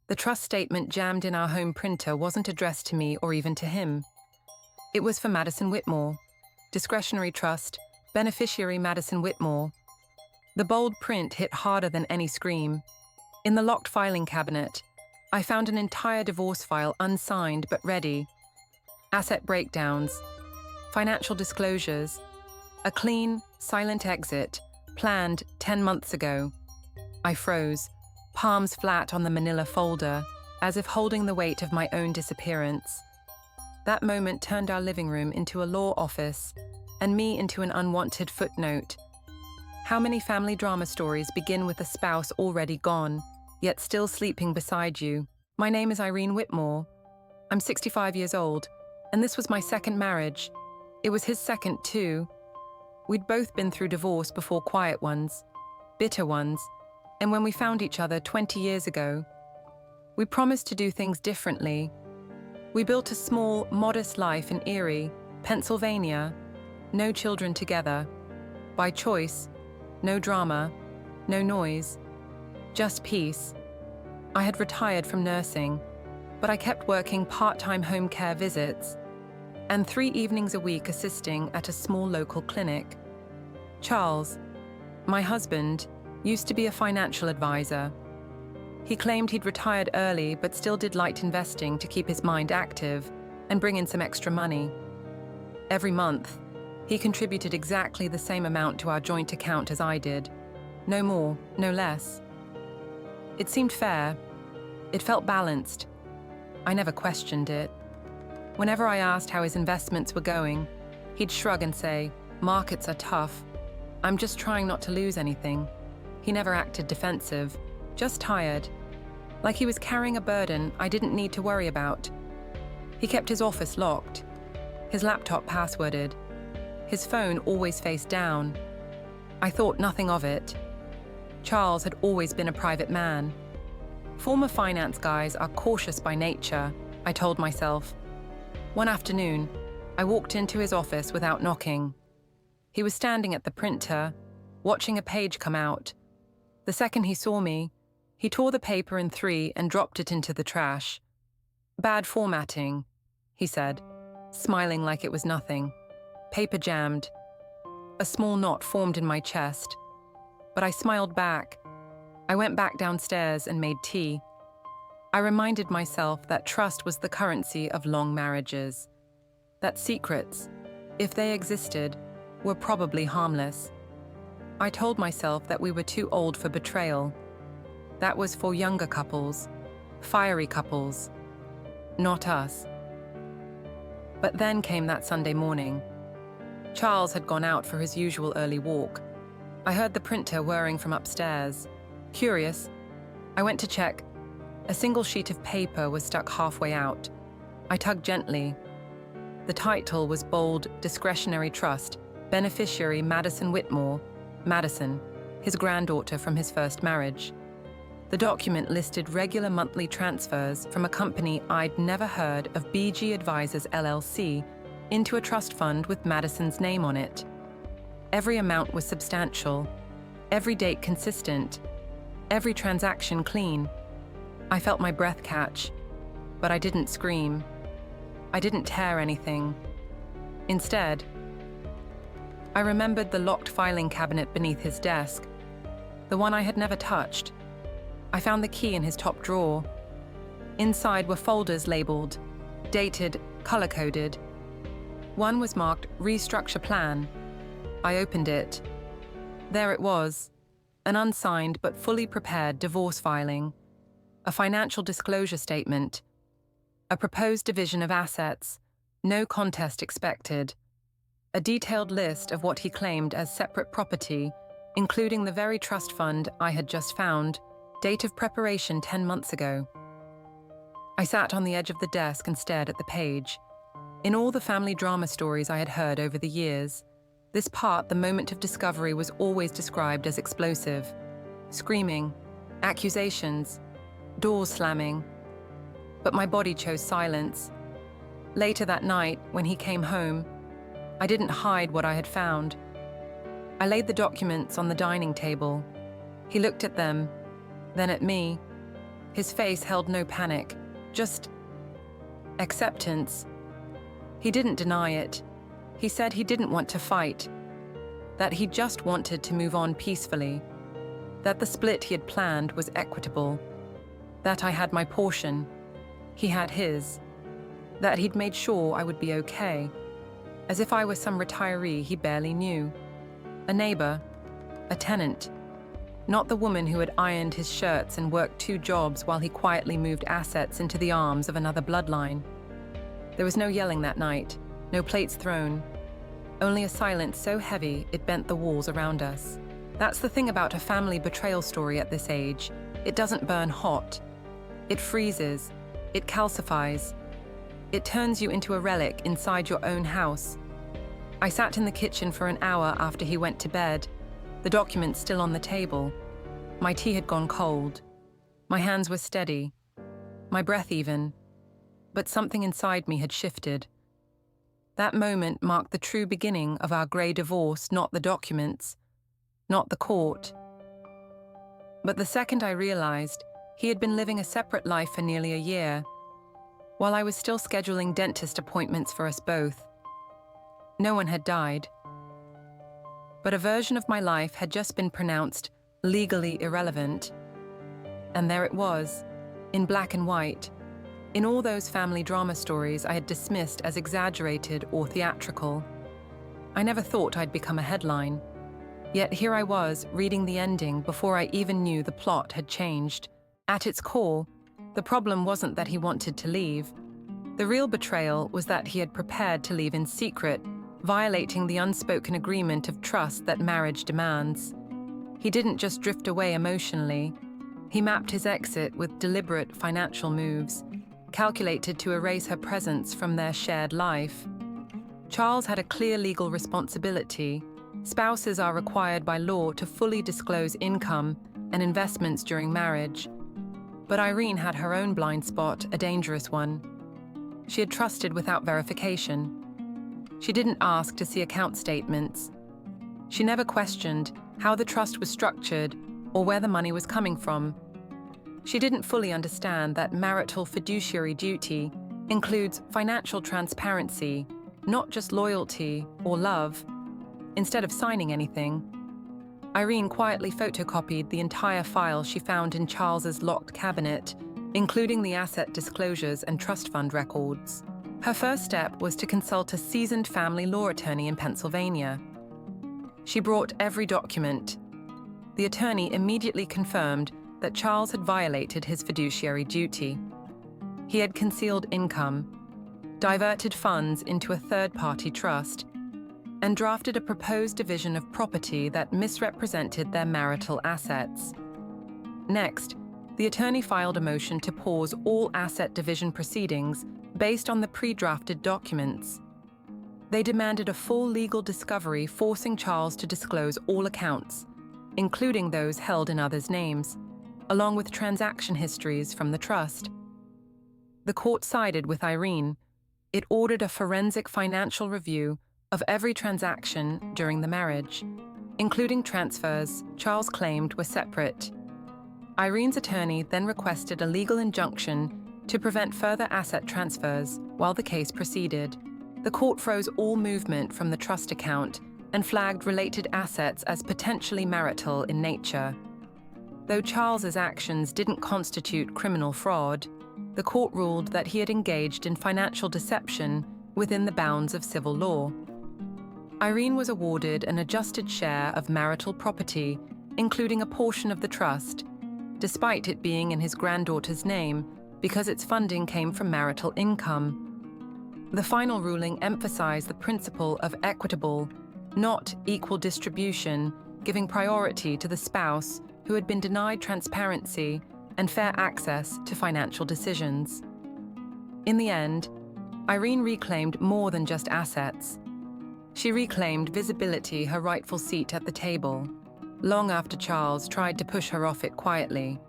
The trust statement jammed in our home printer wasn't addressed to me or even to him. It was for Madison Whitmore. Discretionary trust, beneficiary Madison Whitmore. The bold print hit harder than any scream. In the locked filing cabinet, I found an entire divorce file unsigned but ready. Asset breakdowns, financial disclosures, a clean, silent exit, planned 10 months ago. I froze, palms flat on the manila folder, as if holding the weight of my own disappearance. That moment turned our living room into a law office, and me into an unwanted footnote. How many family drama stories begin with a spouse already gone, yet still sleeping beside you? My name is Irene Whitmore. I'm 65 years old, and this was my second marriage. It was his second, too. We'd both been through divorce before, quiet ones, bitter ones, and when we found each other 20 years ago, we promised to do things differently. We built a small, modest life in Erie, Pennsylvania. No children together. By choice, no drama, no noise, just peace. I had retired from nursing, but I kept working part-time home care visits and 3 evenings a week assisting at a small local clinic. Charles, my husband, used to be a financial advisor. He claimed he'd retired early but still did light investing to keep his mind active and bring in some extra money. Every month, he contributed exactly the same amount to our joint account as I did. No more, no less. It seemed fair. It felt balanced. I never questioned it. Whenever I asked how his investments were going, he'd shrug and say, "Markets are tough. I'm just trying not to lose anything." He never acted defensive, just tired. Like he was carrying a burden I didn't need to worry about. He kept his office locked, his laptop passworded, his phone always face down. I thought nothing of it. Charles had always been a private man. Former finance guys are cautious by nature, I told myself. One afternoon, I walked into his office without knocking. He was standing at the printer, watching a page come out. The second he saw me, he tore the paper in 3 and dropped it into the trash. "Bad formatting," he said, smiling like it was nothing. Paper jammed. A small knot formed in my chest. But I smiled back. I went back downstairs and made tea. I reminded myself that trust was the currency of long marriages. That secrets, if they existed, were probably harmless. I told myself that we were too old for betrayal. That was for younger couples, fiery couples, not us. But then came that Sunday morning. Charles had gone out for his usual early walk. I heard the printer whirring from upstairs. Curious, I went to check. A single sheet of paper was stuck halfway out. I tugged gently. The title was bold, Discretionary Trust, Beneficiary Madison Whitmore, Madison, his granddaughter from his first marriage. The document listed regular monthly transfers from a company I'd never heard of, BG Advisors LLC, into a trust fund with Madison's name on it. Every amount was substantial, every date consistent, every transaction clean. I felt my breath catch, but I didn't scream. I didn't tear anything. Instead, I remembered the locked filing cabinet beneath his desk, the one I had never touched. I found the key in his top drawer. Inside were folders labeled, dated, color-coded. One was marked Restructure Plan. I opened it. There it was, an unsigned but fully prepared divorce filing, a financial disclosure statement, a proposed division of assets, no contest expected, a detailed list of what he claimed as separate property, including the very trust fund I had just found, date of preparation 10 months ago. I sat on the edge of the desk and stared at the page. In all the family drama stories I had heard over the years, this part, the moment of discovery, was always described as explosive. Screaming, accusations, doors slamming. But my body chose silence. Later that night, when he came home, I didn't hide what I had found. I laid the documents on the dining table. He looked at them, then at me. His face held no panic, just acceptance. He didn't deny it. He said he didn't want to fight, that he just wanted to move on peacefully, that the split he had planned was equitable, that I had my portion, he had his, that he'd made sure I would be okay, as if I was some retiree he barely knew, a neighbor, a tenant, not the woman who had ironed his shirts and worked 2 jobs while he quietly moved assets into the arms of another bloodline. There was no yelling that night, no plates thrown, only a silence so heavy it bent the walls around us. That's the thing about a family betrayal story at this age. It doesn't burn hot. It freezes. It calcifies. It turns you into a relic inside your own house. I sat in the kitchen for an hour after he went to bed, the documents still on the table. My tea had gone cold. My hands were steady. My breath even. But something inside me had shifted. That moment marked the true beginning of our grey divorce, not the documents, not the court. But the second I realized, he had been living a separate life for nearly a year, while I was still scheduling dentist appointments for us both. No one had died. But a version of my life had just been pronounced legally irrelevant. And there it was, in black and white, in all those family drama stories I had dismissed as exaggerated or theatrical. I never thought I'd become a headline. Yet here I was, reading the ending before I even knew the plot had changed. At its core, the problem wasn't that he wanted to leave. The real betrayal was that he had prepared to leave in secret, violating the unspoken agreement of trust that marriage demands. He didn't just drift away emotionally. He mapped his exit with deliberate financial moves, calculated to erase her presence from their shared life. Charles had a clear legal responsibility. Spouses are required by law to fully disclose income and investments during marriage. But Irene had her own blind spot, a dangerous one. She had trusted without verification. She didn't ask to see account statements. She never questioned how the trust was structured or where the money was coming from. She didn't fully understand that marital fiduciary duty includes financial transparency, not just loyalty or love. Instead of signing anything, Irene quietly photocopied the entire file she found in Charles's locked cabinet, including the asset disclosures and trust fund records. Her first step was to consult a seasoned family law attorney in Pennsylvania. She brought every document. The attorney immediately confirmed that Charles had violated his fiduciary duty. He had concealed income, diverted funds into a third-party trust, and drafted a proposed division of property that misrepresented their marital assets. Next, the attorney filed a motion to pause all asset division proceedings based on the pre-drafted documents. They demanded a full legal discovery, forcing Charles to disclose all accounts, including those held in others' names, along with transaction histories from the trust. The court sided with Irene. It ordered a forensic financial review of every transaction during the marriage, including transfers Charles claimed were separate. Irene's attorney then requested a legal injunction to prevent further asset transfers while the case proceeded. The court froze all movement from the trust account and flagged related assets as potentially marital in nature. Though Charles's actions didn't constitute criminal fraud, the court ruled that he had engaged in financial deception within the bounds of civil law. Irene was awarded an adjusted share of marital property, including a portion of the trust, despite it being in his granddaughter's name, because its funding came from marital income. The final ruling emphasized the principle of equitable, not equal distribution, giving priority to the spouse who had been denied transparency and fair access to financial decisions. In the end, Irene reclaimed more than just assets. She reclaimed visibility, her rightful seat at the table, long after Charles tried to push her off it quietly.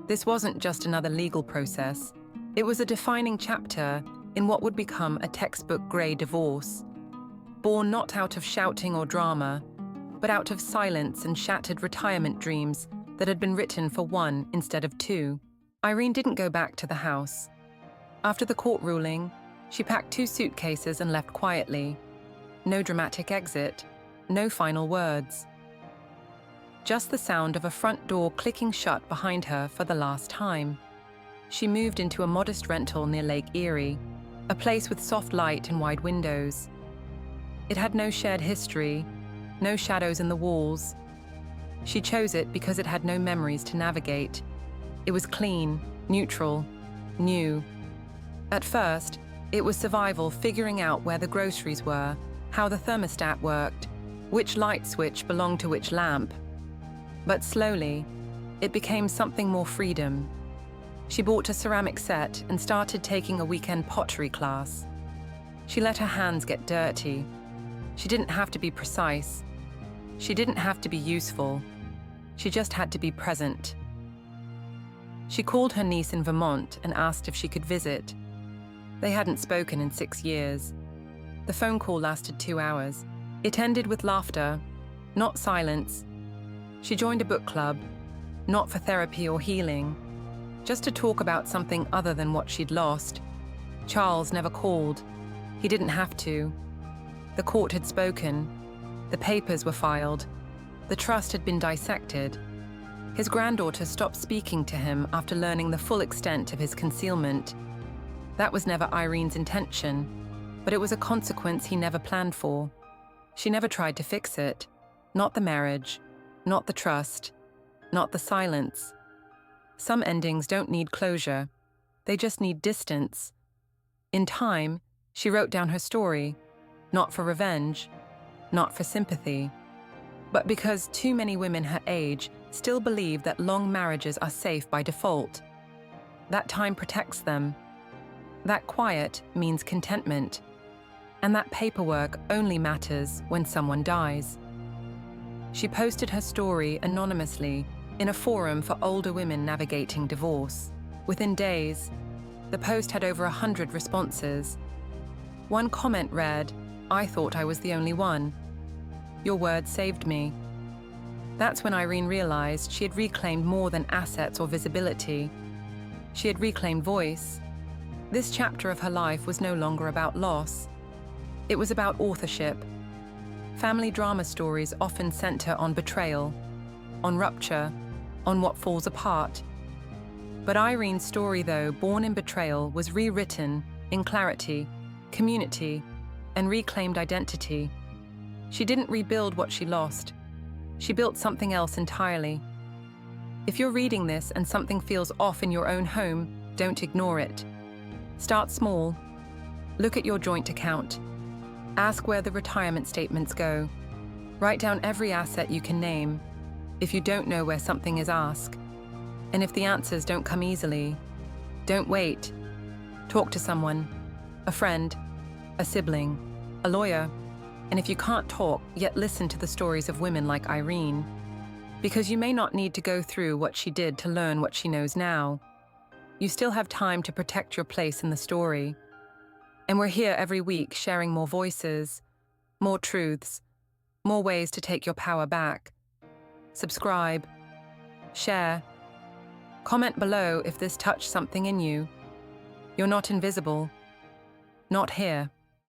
This wasn't just another legal process. It was a defining chapter in what would become a textbook grey divorce, born not out of shouting or drama, but out of silence and shattered retirement dreams that had been written for one instead of two. Irene didn't go back to the house. After the court ruling, she packed 2 suitcases and left quietly. No dramatic exit, no final words. Just the sound of a front door clicking shut behind her for the last time. She moved into a modest rental near Lake Erie, a place with soft light and wide windows. It had no shared history, no shadows in the walls. She chose it because it had no memories to navigate. It was clean, neutral, new. At first, it was survival, figuring out where the groceries were, how the thermostat worked, which light switch belonged to which lamp. But slowly, it became something more: freedom. She bought a ceramic set and started taking a weekend pottery class. She let her hands get dirty. She didn't have to be precise. She didn't have to be useful. She just had to be present. She called her niece in Vermont and asked if she could visit. They hadn't spoken in 6 years. The phone call lasted 2 hours. It ended with laughter, not silence. She joined a book club, not for therapy or healing, just to talk about something other than what she'd lost. Charles never called. He didn't have to. The court had spoken. The papers were filed. The trust had been dissected. His granddaughter stopped speaking to him after learning the full extent of his concealment. That was never Irene's intention, but it was a consequence he never planned for. She never tried to fix it. Not the marriage, not the trust, not the silence. Some endings don't need closure. They just need distance. In time, she wrote down her story, not for revenge, not for sympathy, but because too many women her age still believe that long marriages are safe by default. That time protects them. That quiet means contentment. And that paperwork only matters when someone dies. She posted her story anonymously in a forum for older women navigating divorce. Within days, the post had over 100 responses. One comment read, "I thought I was the only one. Your words saved me." That's when Irene realized she had reclaimed more than assets or visibility. She had reclaimed voice. This chapter of her life was no longer about loss. It was about authorship. Family drama stories often center on betrayal, on rupture, on what falls apart. But Irene's story, though born in betrayal, was rewritten in clarity, community, and reclaimed identity. She didn't rebuild what she lost. She built something else entirely. If you're reading this and something feels off in your own home, don't ignore it. Start small. Look at your joint account. Ask where the retirement statements go. Write down every asset you can name. If you don't know where something is, ask. And if the answers don't come easily, don't wait. Talk to someone, a friend, a sibling, a lawyer. And if you can't talk, yet listen to the stories of women like Irene, because you may not need to go through what she did to learn what she knows now. You still have time to protect your place in the story. And we're here every week sharing more voices, more truths, more ways to take your power back. Subscribe, share, comment below if this touched something in you. You're not invisible, not here.